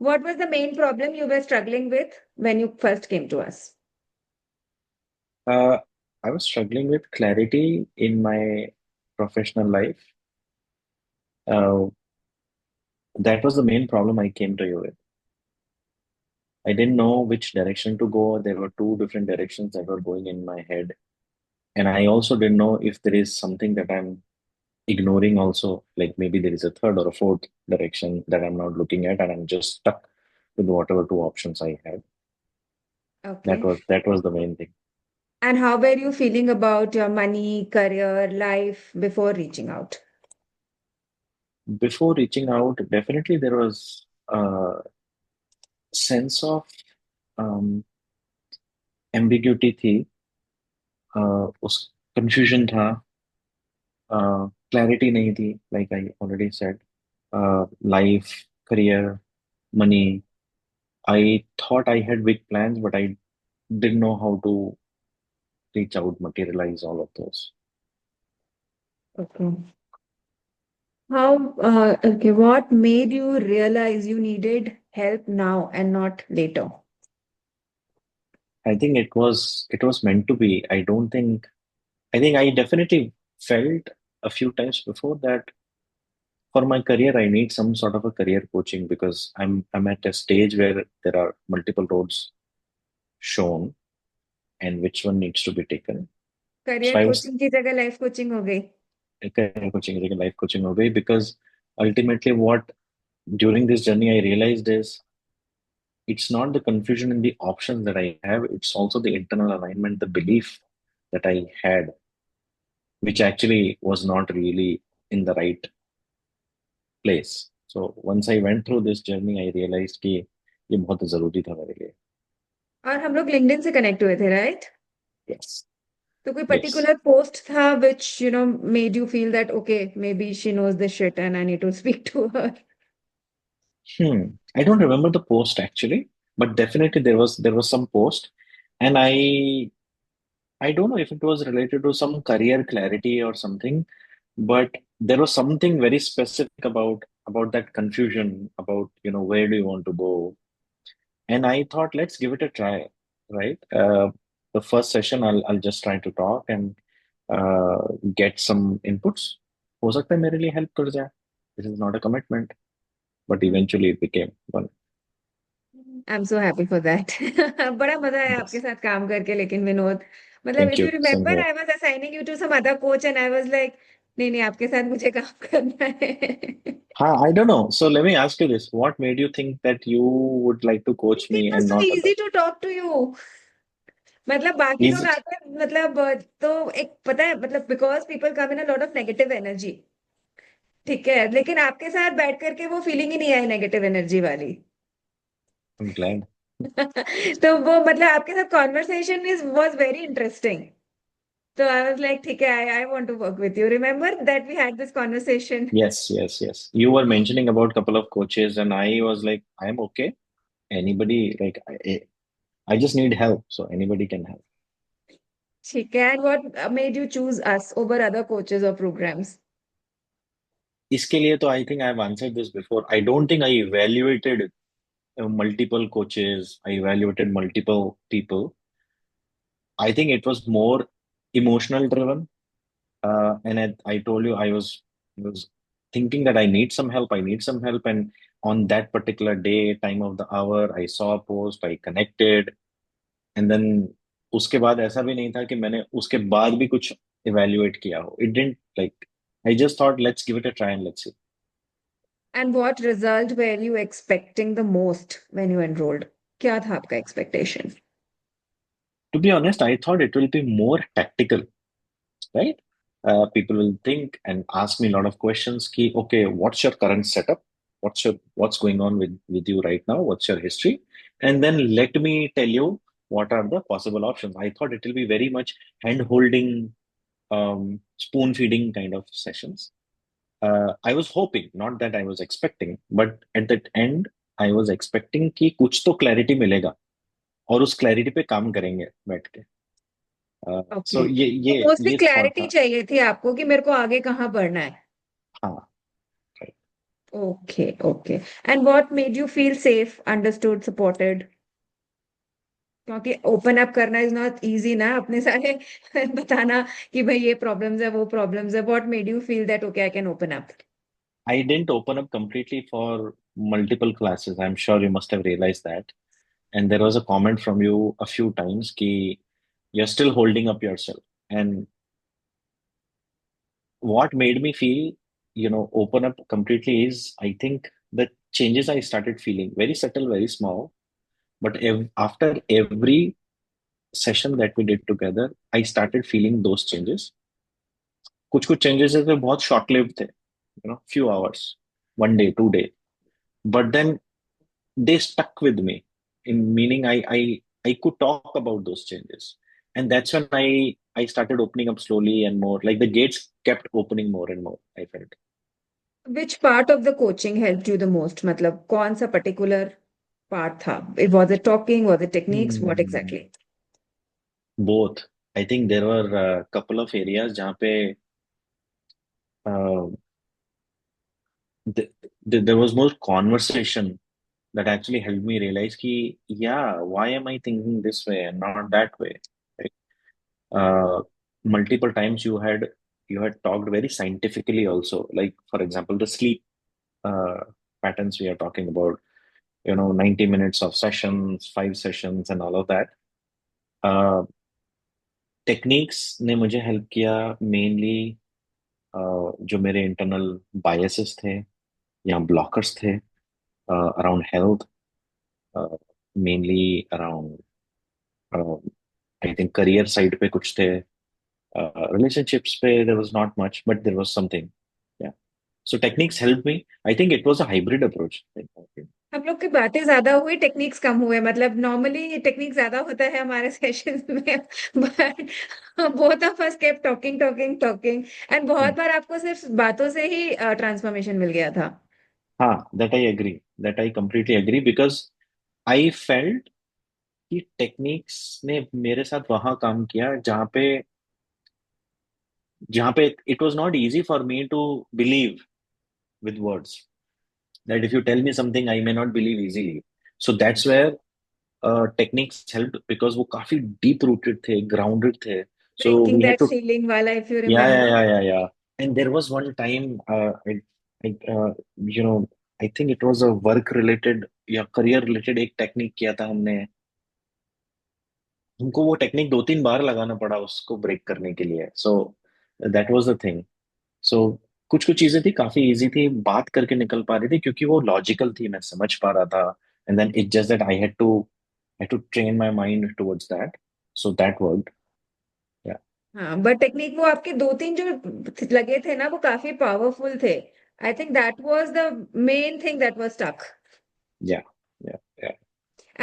What was the main problem you were struggling with when you first came to us? Uh, I was struggling with clarity in my professional life. Uh, that was the main problem I came to you with. I didn't know which direction to go. There were two different directions that were going in my head. And I also didn't know if there is something that I'm ignoring also, like maybe there is a third or a fourth direction that I'm not looking at, and I'm just stuck with whatever two options I had. That Okay. was that was the main thing. And how were you feeling about your money, career, life before reaching out? Before reaching out, definitely there was a sense of um, ambiguity थी, उस confusion था, clarity नहीं थी, like I already said, life, career, money. I thought I had big plans, but I didn't know how to reach out, materialize all of those. Okay. Okay, what made you realize you needed help now and not later? I think it was meant to be. I think I definitely felt a few times before that for my career I need some sort of a career coaching because I'm at a stage where there are multiple roads shown and which one needs to be taken. So career I was coaching की जगह life coaching हो गई. career coaching, like life coaching away because ultimately what during this journey I realized is it's not the confusion in the options that I have, it's also the internal alignment, the belief that I had, which actually was not really in the right place. So once I went through this journey, I realized कि ये बहुत जरूरी था मेरे लिए. और हम लोग लिंक्डइन से कनेक्ट हुए थे, राइट? Yes. तो कोई Yes. पर्टिकुलर पोस्ट था which made you feel that okay, maybe she knows this shit and I need to speak to her. I don't remember the post actually, but definitely there was some post, and I don't know if it was related to some career clarity or something, but there was something very specific about that confusion about where do you want to go, and I thought let's give it a try, right? The first session I'll just try to talk and get some inputs. हो सकता है मेरे लिए help कर जाए. This is not a commitment, but eventually it became one. I am so happy for that. बड़ा मजा आया आपके Yes. साथ काम करके, लेकिन विनोद, मतलब Thank if you you. Same remember here. I was assigning you to some other coach and I was like नहीं नहीं, आपके साथ मुझे काम करना है. I don't know. So let me ask you this. What made you think that you would like to coach it me was and so not easy others? To talk to you. मतलब बाकी लोग Is आते हैं, मतलब तो एक पता है, मतलब because people come in a lot of negative energy. ठीक है, लेकिन आपके साथ बैठ करके वो फीलिंग ही नहीं आई नेगेटिव एनर्जी वाली. I'm glad. तो वो मतलब आपके साथ conversation is was very interesting. So I was like, ठीक है, I want to work with you. Remember that we had this conversation? Yes, yes, yes. You were mentioning about a couple of coaches, and I was like, I'm okay. Anybody, like, I just need help, so anybody can help. ठीक है. And what made you choose us over other coaches or programs? इसके लिए तो I think I've answered this before. I don't think I evaluated multiple coaches. I evaluated multiple people. I think it was more emotional driven. And I told you I was thinking that I need some help. I need some help, and on that particular day, time of the hour, I saw a post. I connected, and then उसके बाद ऐसा भी नहीं था कि मैंने उसके बाद भी कुछ evaluate किया हो. It didn't like. I just thought let's give it a try and let's see. And what result were you expecting the most when you enrolled? क्या था आपका expectation? To be honest, I thought it will be more tactical, right? People will think and ask me a lot of questions. Ki, okay, what's your current setup? What's going on with you right now? What's your history? And then let me tell you what are the possible options. I thought it will be very much hand holding, spoon feeding kind of sessions. I was hoping, not that I was expecting, but at that end, I was expecting कि कुछ तो clarity मिलेगा और उस clarity पे काम करेंगे बैठ के. ओके, So ये तो ये मोस्टली ये thought क्लैरिटी था. चाहिए थी आपको कि मेरे को आगे कहाँ बढ़ना है. हाँ. Right. Okay okay. And what made you feel safe, understood, supported? क्योंकि ओपन अप करना इज नॉट इजी ना, अपने सारे बताना कि भाई ये प्रॉब्लम्स है, वो प्रॉब्लम्स है। What made you feel that okay I can open up? I didn't open up completely for multiple classes. I'm sure you must have realized that. And there was a comment from you a few times ki you're still holding up yourself. And what made me feel, open up completely is I think the changes I started feeling very subtle, very small. But after every session that we did together, I started feeling those changes. कुछ कुछ changes थे बहुत short lived थे, few hours, 1 day, 2 day. But then they stuck with me in meaning I could talk about those changes, and that's when I started opening up slowly and more, like the gates kept opening more and more, I felt. Which part of the coaching help you the most, मतलब कौन सा particular part था? It was it talking, was it techniques, what Hmm. Exactly? Both. I think there were a couple of areas जहाँ पे uh, there was more conversation that actually helped me realize कि yeah, why am I thinking this way and not that way, right? uh, Multiple times you had talked very scientifically also, like for example the sleep uh, patterns we are talking about, 90 minutes of sessions, 5 sessions and all of that. uh, techniques ने मुझे help किया mainly जो मेरे internal biases थे या blockers थे around health, mainly around I think career side पे कुछ थे, relationships पे there was not much but there was something. Yeah, so techniques helped me. I think it was a hybrid approach. हम लोग की बातें ज्यादा हुई, टेक्निक्स कम हुए, मतलब नॉर्मली टेक्निक ज्यादा होता है हमारे सेशंस में, but both of us kept talking talking talking, and बहुत बार आपको सिर्फ बातों से ही ट्रांसफॉर्मेशन मिल गया था। हाँ, that I completely agree because I felt कि टेक्निक्स ने मेरे साथ वहां काम किया जहाँ पे it was not easy for me to believe with words, that if you tell me something I may not believe easily. So that's where techniques helped because वो काफी deep rooted थे, grounded थे. So breaking we had that to, ceiling वाला, if you yeah, yeah, remember. yeah, yeah, yeah. And there was one time, I you know, I think it was a work related या career related एक technique किया था हमने. हमको वो technique 2-3 बार लगाना पड़ा उसको ब्रेक करने के लिए. So that was the thing. So कुछ कुछ चीजें थी काफी इजी थी, बात करके निकल पा रही थी क्योंकि वो लॉजिकल थी, मैं समझ पा रहा था. And then it just that I had to train my mind towards that. So that worked. Yeah. हाँ, बट टेक्निक वो आपके दो तीन जो लगे थे ना, वो काफी पावरफुल थे। I think that was the main thing that was stuck. Yeah. Yeah. या.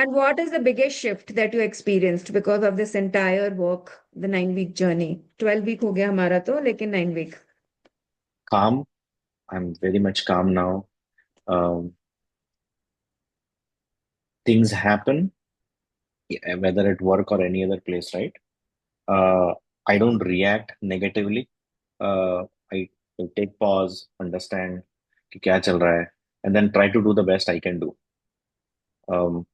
And what is the biggest shift that you experienced because of this entire work, the 9 week journey? 12 week हो गया हमारा तो, लेकिन 9 week. Calm. I'm very much calm now. um, Things happen, whether at work or any other place, right? uh, I don't react negatively. uh, I, I take pause, understand कि क्या चल रहा है, and then try to do the best I can do. Um,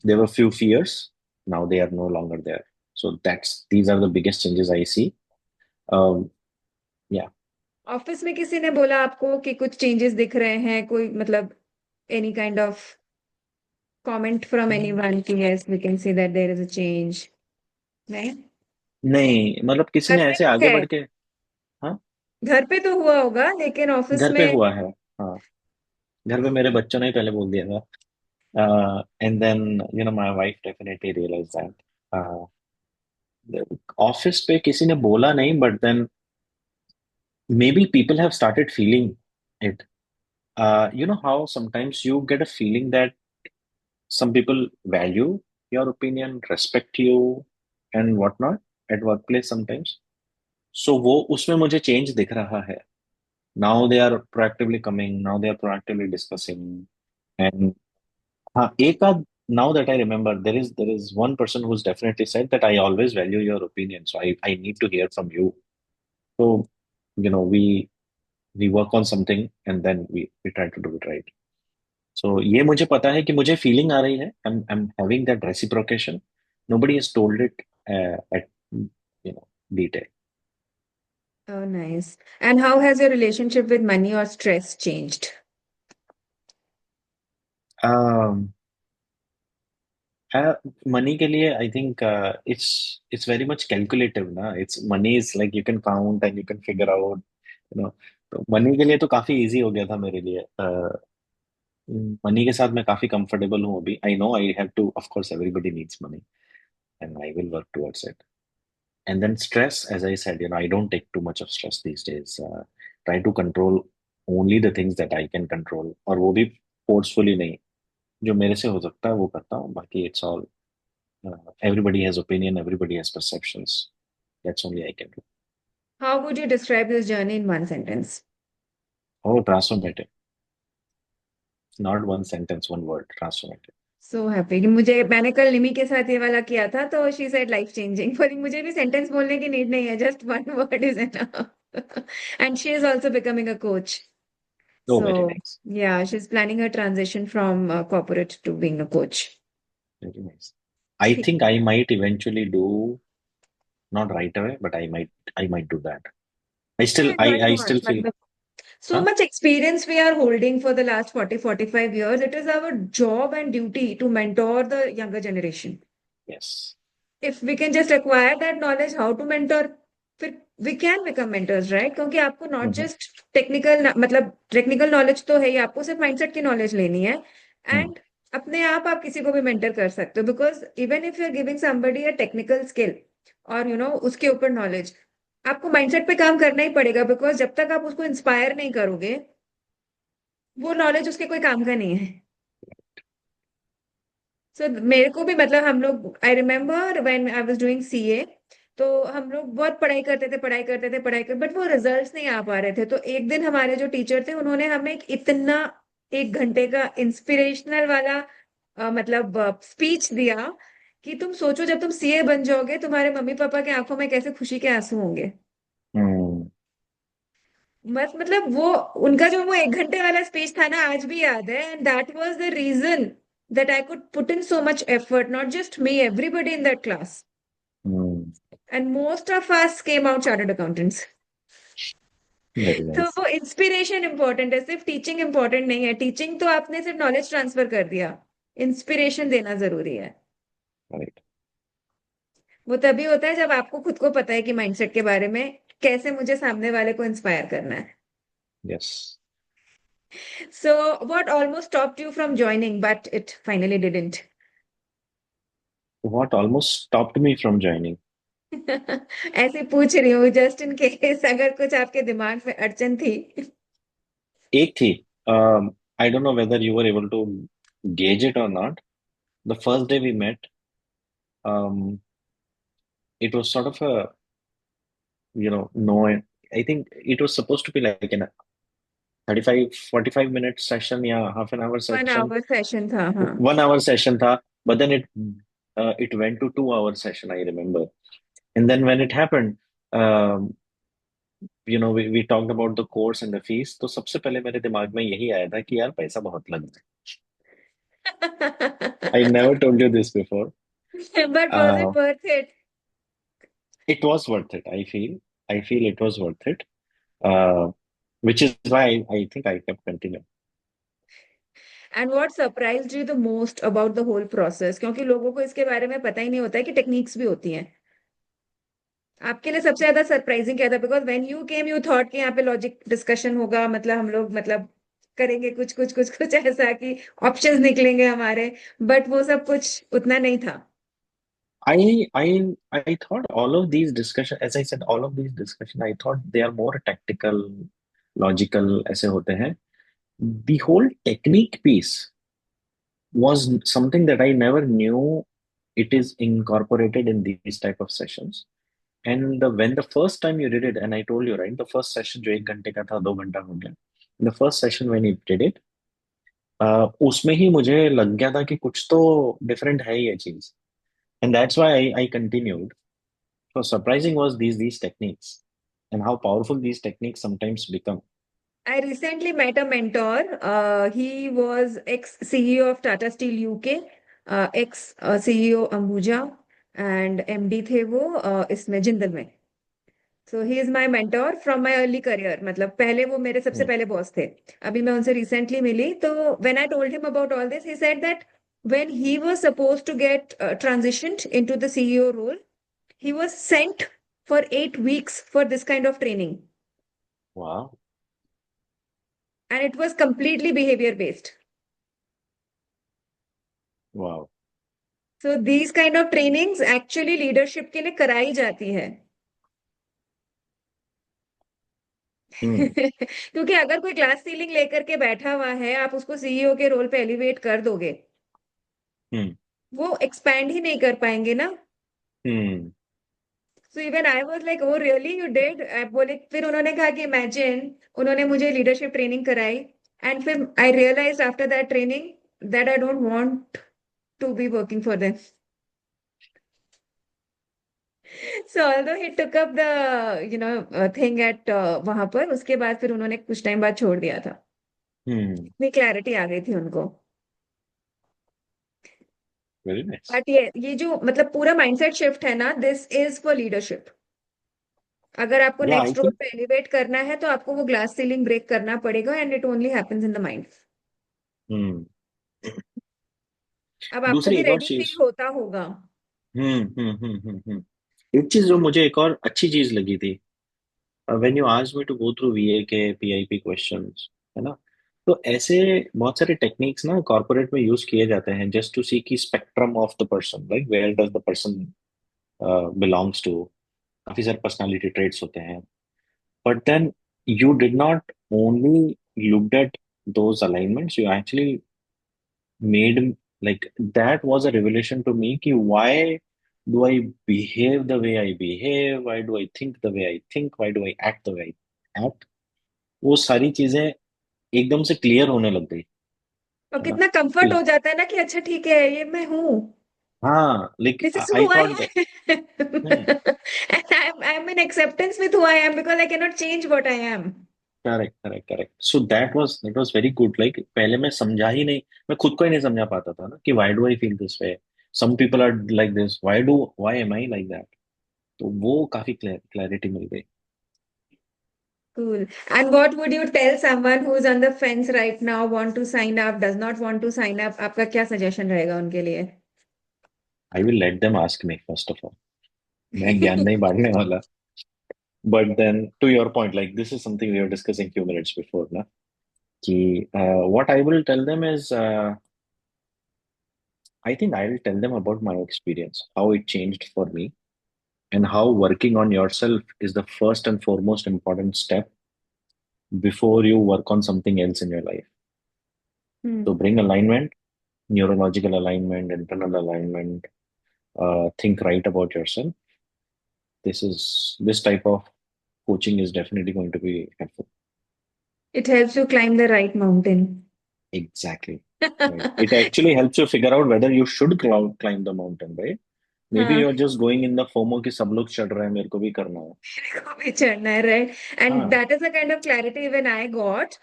there were few fears, now they are no longer there. So these are the biggest changes I see. Um, yeah. Office में किसी ने बोला आपको कि कुछ changes दिख रहे हैं, कोई मतलब any kind of comment from anyone कि yes we can see that there is a change? नहीं? नहीं, मतलब किसी घर ने पे ऐसे हो आगे गए? बढ़ के. हाँ. घर पे तो हुआ होगा, लेकिन ऑफिस घर पे में? हुआ है. हाँ, घर पे मेरे बच्चों ने ही पहले बोल दिया था. And then my wife definitely realize that. Office पे किसी ने बोला नहीं, but then maybe people have started feeling it. You know how sometimes you get a feeling that some people value your opinion, respect you, and whatnot at workplace sometimes. So वो उसमें मुझे change दिख रहा है. Now they are proactively coming. Now they are proactively discussing. And हाँ, एक आध, now that I remember, there is one person who's definitely said that I always value your opinion, so I need to hear from you. So we we work on something and then we try to do it right. So ये मुझे पता है कि मुझे feeling आ रही है. I'm having that reciprocation. Nobody has told it at detail. Oh, nice. And how has your relationship with money or stress changed? Um, Money के लिए I think it's very much calculative ना. It's money is like you can count and you can figure out, you know. तो money के लिए तो काफी easy हो गया था मेरे लिए. मनी के साथ मैं काफी कंफर्टेबल हूँ अभी. I know I have to, of course everybody needs money and I will work towards it. And then stress, as I said, I don't take too much of stress these days. Try to control only the things that I can control. और वो भी forcefully नहीं. जो मेरे से हो सकता है वो करता हूँ. बाकी it's all everybody has opinion, everybody has perceptions. That's only I can do. How would you describe this journey in one sentence? Oh, transformative. Not one sentence, one word. Transformative. So happy कि मुझे मैंने कल निमी के साथ ये वाला किया था तो शी सेड लाइफ चेंजिंग बोली मुझे भी सेंटेंस बोलने की नीड नहीं है just one word is enough and she is also becoming a coach Oh, so very nice. yeah she's planning her transition from corporate to being a coach Very nice. I ठीक think I might eventually do, not right away, but I might do that. I still है I why I still not feel, मतलब so huh? much experience we are holding for the last 40-45 years it is our job and duty to mentor the younger generation Yes. if we can just acquire that knowledge how to mentor फिर we can become mentors right क्योंकि आपको not Mm-hmm. just technical मतलब technical knowledge तो है ही आपको सिर्फ mindset की knowledge लेनी है Mm. एंड अपने आप किसी को भी मेंटर कर सकते हो because even if you are giving somebody a technical skill और उसके ऊपर नॉलेज आपको माइंडसेट पे काम करना ही पड़ेगा बिकॉज जब तक आप उसको इंस्पायर नहीं करोगे वो नॉलेज उसके कोई काम का नहीं है सो मेरे को भी मतलब हम लोग I remember when I was doing CA तो हम लोग बहुत पढ़ाई करते थे पढ़ाई करते थे पढ़ाई कर बट वो रिजल्ट्स नहीं आ पा रहे थे तो एक दिन हमारे जो टीचर थे उन्होंने हमें इतना 1 घंटे का इंस्पिरेशनल वाला मतलब स्पीच दिया कि तुम सोचो जब तुम सीए बन जाओगे तुम्हारे मम्मी पापा के आंखों में कैसे खुशी के आंसू होंगे Mm. मतलब वो उनका जो वो 1 घंटे वाला स्पीच था ना आज भी याद है and that was the reason that I could put in so much effort, not just me, everybody in that class. Mm. And most of us came out chartered accountants. Very तो nice. वो inspiration important है सिर्फ teaching important नहीं है teaching तो आपने सिर्फ knowledge transfer कर दिया इंस्पिरेशन देना जरूरी है Right. वो तभी होता है जब आपको खुद को पता है कि माइंडसेट के बारे में कैसे मुझे सामने वाले को इंस्पायर करना है Yes. So what almost stopped you from joining but it finally didn't What almost stopped me from joining? ऐसे पूछ रही हूँ जस्ट इन केस अगर कुछ आपके दिमाग में अड़चन थी एक थी. I don't know whether you were able to gauge it or not. The first day we met, um, it was sort of a, no, I think it was supposed to be like an 35, 45 minute session, yeah, half an hour 1 session, hour session था हाँ 1 hour session tha, but then it went to 2 hour session, I remember. And then when it happened, um, we talked about the course and the fees. तो सबसे पहले मेरे दिमाग में यही आया था कि यार पैसा बहुत लग रहा है. I never told you this before. But was it Uh, worth it? it was worth it. I feel it was worth it. Uh, which is why I think I kept continuing. And what surprised you the most about the whole process? क्योंकि लोगों को इसके बारे में पता ही नहीं होता है कि टेक्निक्स भी होती हैं आपके लिए सबसे ज्यादा सरप्राइजिंग क्या था because when you came you thought कि यहाँ पे लॉजिक डिस्कशन होगा मतलब हम लोग मतलब करेंगे कुछ कुछ कुछ कुछ ऐसा कि ऑप्शंस निकलेंगे हमारे बट वो सब कुछ उतना नहीं था I thought all of these discussion, as I said, all of these discussion, I thought they are more tactical, logical ऐसे होते हैं. The whole technique piece was something that I never knew it is incorporated in these type of sessions. And when the first time you did it, and I told you, right, the first session जो 1 घंटे का था 2 घंटा हो गया. The first session when he did it, उसमें ही मुझे लग गया था कि कुछ तो different है ये चीज. And that's why I continued. So surprising was these techniques and how powerful these techniques sometimes become. I recently met a mentor. He was ex-CEO of Tata Steel UK, ex-CEO Ambuja, and MD थे वो इसमें जिंदल में. So he is my mentor from my early career. मतलब पहले वो मेरे सबसे हम्म, पहले बॉस थे. अभी मैं उनसे रिसेंटली मिली तो when I told him about all this he said that when he was supposed to get transitioned into the CEO role he was sent for 8 weeks for this kind of training, वाह, and it was completely behavior based. वाह, So these kind of trainings actually leadership के लिए कराई जाती है. हम्म, क्योंकि अगर कोई ग्लास सीलिंग लेकर के बैठा हुआ है, आप उसको सीईओ के रोल पे एलिवेट कर दोगे, हम्म, वो एक्सपैंड ही नहीं कर पाएंगे ना. Hmm, so even I was like oh really you did. बोले, फिर उन्होंने कहा कि इमेजिन, उन्होंने मुझे लीडरशिप ट्रेनिंग कराई, एंड फिर I realize after that training that I don't want to be working for them. So although he took up the thing at वहां पर, उसके बाद फिर उन्होंने कुछ टाइम बाद छोड़ दिया था. हम्म, इतनी क्लैरिटी आ गई थी उनको. Very nice. बट ये जो मतलब पूरा माइंडसेट शिफ्ट है ना, दिस इज फॉर लीडरशिप. अगर आपको या आई नेक्स्ट रोल थिंक, पे एलिवेट करना है तो आपको वो ग्लास सीलिंग ब्रेक करना पड़ेगा, and it only happens in the mind. Hmm, अब आपको दूसरी भी एक और रेडी फील चीज, होता होगा. हम्म, एक चीज जो मुझे एक और अच्छी चीज लगी थी, when you asked me to go through VA के पीआईपी क्वेश्चंस, है ना, तो ऐसे बहुत सारे टेक्निक्स ना कॉर्पोरेट में यूज किए जाते हैं जस्ट टू सी की spectrum of the person, like where does the person belongs to. काफी सारे पर्सनालिटी ट्रेट्स होते हैं, but then you did not only looked at those alignments, you actually made, like, that was a revelation to me कि why do I behave the way I behave, why do I think the way I think, why do I act the way I act. वो सारी चीजें एकदम से clear होने लग गई, और है ना. कितना कंफर्ट कि हो जाता है ना कि अच्छा ठीक है, ये मैं हूँ. हाँ, like this is I who I thought that. Um. And I am in acceptance with who I am because I can not change what I am. Correct, correct, correct. So that was very good. Like पहले मैं समझा ही नहीं, मैं खुद को ही नहीं समझा पाता था ना कि why do I feel this way, some people are like this, why am I like that. तो वो काफी क्लैरिटी मिल गई. Cool. And what would you tell someone who's on the fence right now, want to sign up, does not want to sign up? आपका क्या suggestion रहेगा उनके लिए? I will let them ask me first of all. मैं ज्ञान नहीं बांटने वाला. But then to your point, like this is something we are discussing few minutes before ना, कि what I will tell them is, I think I will tell them about my experience, how it changed for me, and how working on yourself is the first and foremost important step before you work on something else in your life. So Hmm. bring alignment, neurological alignment, internal alignment, think right about yourself. This type of coaching is definitely going to be helpful. It helps you climb the right mountain. Exactly. Right. It actually helps you figure out whether you should climb the mountain, right? Maybe हाँ, you're just going in the FOMO कि सब लोग चढ़ रहे हैं, मेरे को भी करना है. मेरे को भी चढ़ना है, right? And हाँ. that is the kind of clarity even I got.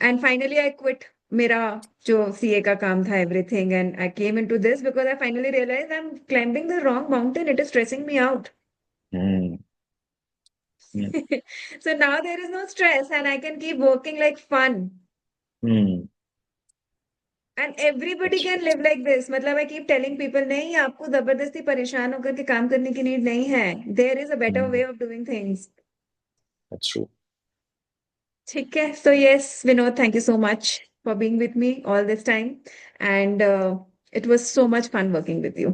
And finally I quit मेरा जो सीए का काम था, everything, and I came into this because I finally realized I'm climbing the wrong mountain. It is stressing me out. Hmm, hmm, So now there is no stress and I can keep working like fun. Hmm. And everybody That's can live like this. मतलब I keep telling people, नहीं, आपको जबरदस्ती परेशान होकर के काम करने की नीड नहीं है. There is a better way mm, of doing things. that's true. ठीक है. So yes, Vinod, thank you so much for being with me all this time. And it was so much fun working with you.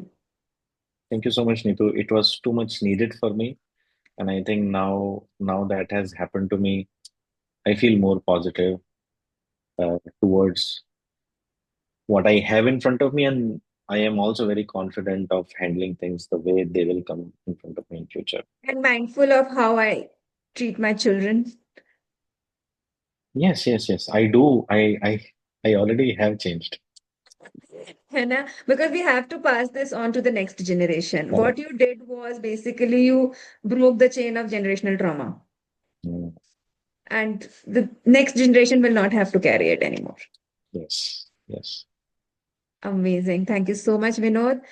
Thank you so much, Neetu. It was too much needed for me, and I think now that has happened to me, I feel more positive towards what I have in front of me, and I am also very confident of handling things the way they will come in front of me in future. And mindful of how I treat my children. Yes, yes, yes. I do. I already have changed. है ना? Because we have to pass this on to the next generation. What Correct. you did was basically you broke the chain of generational trauma. Mm, and the next generation will not have to carry it anymore. Yes. Yes. Amazing. Thank you so much, Vinod.